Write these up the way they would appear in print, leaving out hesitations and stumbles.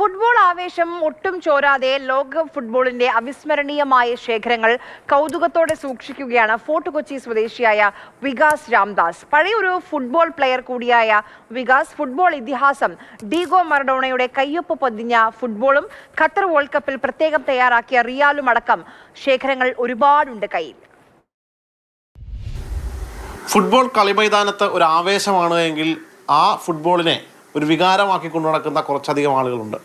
Football ആവേശം ഒട്ടും ചോരാതെ ലോകകപ്പ് ഫുട്ബോളിന്റെ അവിസ്മരണീയമായ ശേഖരങ്ങൾ കൗതുകത്തോടെ സൂക്ഷിക്കുകയാണ് ഫോർട്ട് കൊച്ചി സ്വദേശിയായ വികാസ് രാംദാസ്. പഴയൊരു ഫുട്ബോൾ പ്ലെയർ കൂടിയായ വികാസ് ഫുട്ബോൾ ഇതിഹാസം ഡീഗോ മറഡോണയുടെ കയ്യൊപ്പ് പതിഞ്ഞ ഫുട്ബോളും ഖത്തർ വേൾഡ് കപ്പിൽ പ്രത്യേകം തയ്യാറാക്കിയ റിയാലും അടക്കം ശേഖരങ്ങൾ ഒരുപാടുണ്ട് കയ്യിൽ. ഫുട്ബോൾ കളിമൈതാനത്ത് ഒരു ആവേശമാണ് എങ്കിൽ ആ ഫുട്ബോളിനെ ഒരു വികാരമാക്കി കൊണ്ടു നടക്കുന്ന കുറച്ചധികം ആളുകളുണ്ട്.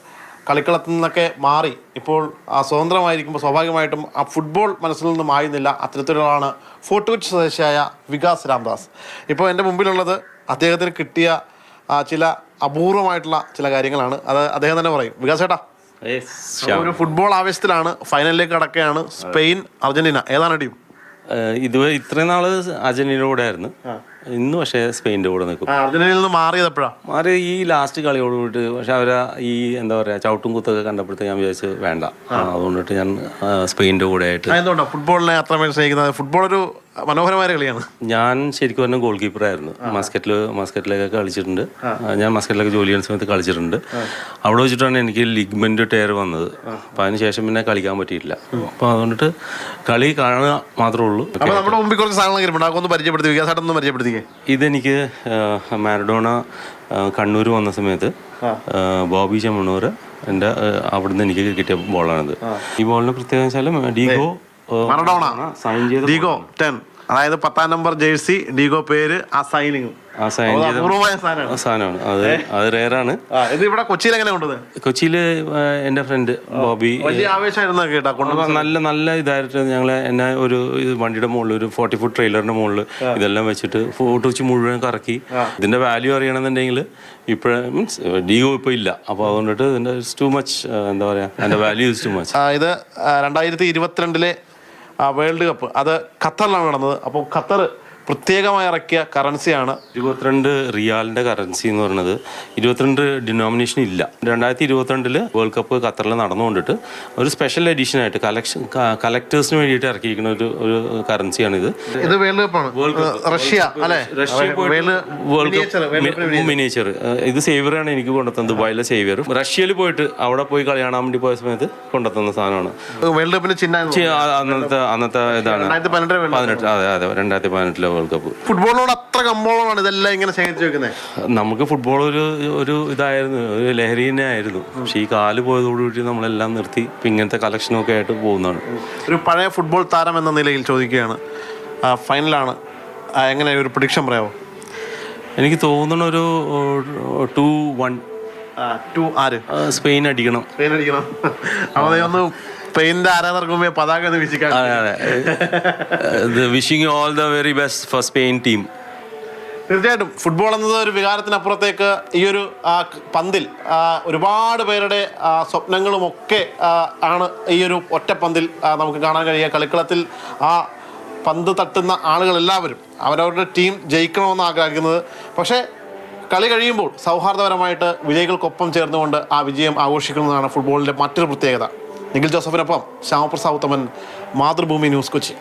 കളിക്കളത്തിൽ നിന്നൊക്കെ മാറി ഇപ്പോൾ സ്വതന്ത്രമായിരിക്കുമ്പോൾ സ്വാഭാവികമായിട്ടും ആ ഫുട്ബോൾ മനസ്സിൽ നിന്നും മായുന്നില്ല. അത്തരത്തിലുള്ളതാണ് ഫോർട്ട് കൊച്ചി സ്വദേശിയായ വികാസ് രാംദാസ്. ഇപ്പോൾ എൻ്റെ മുമ്പിലുള്ളത് അദ്ദേഹത്തിന് കിട്ടിയ ചില അപൂർവമായിട്ടുള്ള ചില കാര്യങ്ങളാണ്. അത് അദ്ദേഹം തന്നെ പറയും. വികാസ് ചേട്ടാ, ഒരു ഫുട്ബോൾ ആവേശത്തിലാണ്, ഫൈനലിലേക്ക് കടക്കുകയാണ്. സ്പെയിൻ അർജന്റീന, ഏതാണ് ടീം? ഇത്രയും നാള് അർജന്റീനയുടെ കൂടെ ആയിരുന്നു. ഇന്ന് പക്ഷേ സ്പെയിൻ്റെ കൂടെ നിൽക്കും. അർജന്റീനയിൽ നിന്ന് മാറി ഈ ലാസ്റ്റ് കളിയോട് കൂടിയിട്ട് പക്ഷെ അവരെ ഈ എന്താ പറയുക ചവിട്ടും കുത്തൊക്കെ കണ്ടപ്പോഴത്തേക്ക് ഞാൻ വിചാരിച്ചു വേണ്ട, അതുകൊണ്ടിട്ട് ഞാൻ സ്പെയിൻ്റെ കൂടെ ആയിട്ട്. എന്തുകൊണ്ടാണ് ഫുട്ബോളിനെ അത്രമേൽ സ്നേഹിക്കുന്നത്? ഫുട്ബോൾ ഒരു മനോഹരമായ കളിയാണ്. ഞാൻ ശരിക്കും പറഞ്ഞാൽ ഗോൾ കീപ്പറായിരുന്നു. മസ്കറ്റിലൊക്കെ കളിച്ചിട്ടുണ്ട്. ഞാൻ മസ്കറ്റിലൊക്കെ ജോലി ചെയ്യുന്ന സമയത്ത് കളിച്ചിട്ടുണ്ട്. അവിടെ വെച്ചിട്ടാണ് എനിക്ക് ലിഗ്മെന്റ് ടയർ വന്നത്. അപ്പം അതിനുശേഷം പിന്നെ കളിക്കാൻ പറ്റിയിട്ടില്ല. അപ്പം അതുകൊണ്ടിട്ട് കളി കാണുക മാത്രമേ ഉള്ളൂ. നമ്മുടെ മുമ്പിൽ കുറച്ച് സാധനങ്ങൾ പരിചയപ്പെടുത്തി. ഇതെനിക്ക് മാരഡോണ കണ്ണൂർ വന്ന സമയത്ത് ബോബി ചെമ്മണ്ണൂർ എൻ്റെ അവിടുന്ന് എനിക്ക് കിട്ടിയ ബോളാണിത്. ഈ ബോളിന് പ്രത്യേകത വെച്ചാൽ ഡീഗോ മറഡോണ സൈൻ ചെയ്ത ഡീഗോ 10, അതായത് 10ാം നമ്പർ ജേഴ്സി, ഡീഗോ പേര്, ആ സൈനിങ് സാധനമാണ്. അത് റെയറാണ്. ഇത് ഇവിടെ കൊച്ചിയിൽ എങ്ങനെ കൊണ്ടുവന്നത്? കൊച്ചിയില് എൻ്റെ ഫ്രണ്ട് ബോബി നല്ല ഇതായിട്ട് എന്നെ ഒരു വണ്ടിയുടെ മുകളിൽ ഒരു 40 ഫുട്ട് ട്രെയിലറിന്റെ മുകളിൽ ഇതെല്ലാം വെച്ചിട്ട് ഫോട്ടോ വെച്ച് മുഴുവൻ കറക്കി. ഇതിന്റെ വാല്യൂ അറിയണമെന്നുണ്ടെങ്കിൽ ഇപ്പോഴേ മീൻസ് ഡിഗോ ഇപ്പോൾ ഇല്ല. അപ്പോൾ അതുകൊണ്ടിട്ട് ഇതിന്റെ ടു മച്ച്, എന്താ പറയാ, അതിന്റെ വാല്യൂ ഇസ് ടു മച്ച്. ഇത് 2022 വേൾഡ് കപ്പ് അത് ഖത്തറിലാണ് നടന്നത്. അപ്പോൾ ഖത്തർ പ്രത്യേകമായി ഇറക്കിയ കറൻസിയാണ് 22 റിയാലിന്റെ കറൻസി എന്ന് പറയുന്നത്. 22 ഡിനോമിനേഷൻ ഇല്ല. 2022 വേൾഡ് കപ്പ് ഖത്തറിൽ നടന്നുകൊണ്ടിട്ട് ഒരു സ്പെഷ്യൽ എഡിഷൻ ആയിട്ട് കളക്ടേഴ്സിന് വേണ്ടിയിട്ട് ഇറക്കിയിരിക്കുന്ന ഒരു കറൻസിയാണിത്. ഇത് വേൾഡ് കപ്പാണ്. Russia world cup miniature. ഇത് സേവിയറാണ് എനിക്ക് കൊണ്ടുത്തന്നത്. ദുബായിലെ സേവിയർ റഷ്യയിൽ പോയിട്ട് അവിടെ പോയി കളി കാണാൻ വേണ്ടി പോയ സമയത്ത് കൊണ്ടുത്തന്ന സാധനമാണ്. വേൾഡ് കപ്പിന് അന്നത്തെ ഇതാണ് 2018. അതെ 2018 വേൾഡ് കപ്പ്. ഫുട്ബോളിനോട് അത്ര കമ്പോളമാണ് ഇതെല്ലാം ഇങ്ങനെ ശേഖരിച്ചു വെക്കുന്നത്. നമുക്ക് ഫുട്ബോൾ ഒരു ഇതായിരുന്നു, ഒരു ലഹരി തന്നെ ആയിരുന്നു. പക്ഷെ ഈ കാല് പോയതോടുകൂടി നമ്മളെല്ലാം നിർത്തി ഇപ്പം ഇങ്ങനത്തെ കളക്ഷനൊക്കെ ആയിട്ട് പോകുന്നതാണ്. ഒരു പഴയ ഫുട്ബോൾ താരം എന്ന നിലയിൽ ചോദിക്കുകയാണ്, ഫൈനലാണ്, എങ്ങനെ ഒരു പ്രഡിക്ഷൻ പറയാമോ? എനിക്ക് തോന്നുന്ന ഒരു 2-1. ആര്? സ്പെയിൻ അടിക്കണം. ഒന്ന് സ്പെയിനിന്റെ ആരാധകർക്ക് പതാക wishing you all the very best for Spain team. തീർച്ചയായിട്ടും ഫുട്ബോൾ എന്നത് ഒരു വികാരത്തിനപ്പുറത്തേക്ക് ഈ ഒരു പന്തിൽ ഒരുപാട് പേരുടെ സ്വപ്നങ്ങളുമൊക്കെ ആണ് ഈ ഒരു ഒറ്റ പന്തിൽ നമുക്ക് കാണാൻ കഴിയുക. കളിക്കളത്തിൽ ആ പന്ത് തട്ടുന്ന ആളുകളെല്ലാവരും അവരവരുടെ ടീം ജയിക്കണമെന്ന് ആഗ്രഹിക്കുന്നത്. പക്ഷേ കളി കഴിയുമ്പോൾ സൗഹാർദ്ദപരമായിട്ട് വിജയികൾക്കൊപ്പം ചേർന്നുകൊണ്ട് ആ വിജയം ആഘോഷിക്കുന്നതാണ് ഫുട്ബോളിൻ്റെ മറ്റൊരു പ്രത്യേകത. നിഖിൽ ജോസഫിനൊപ്പം ശ്യാമപ്രസാദ് ഉത്തമൻ, മാതൃഭൂമി ന്യൂസ്, കൊച്ചി.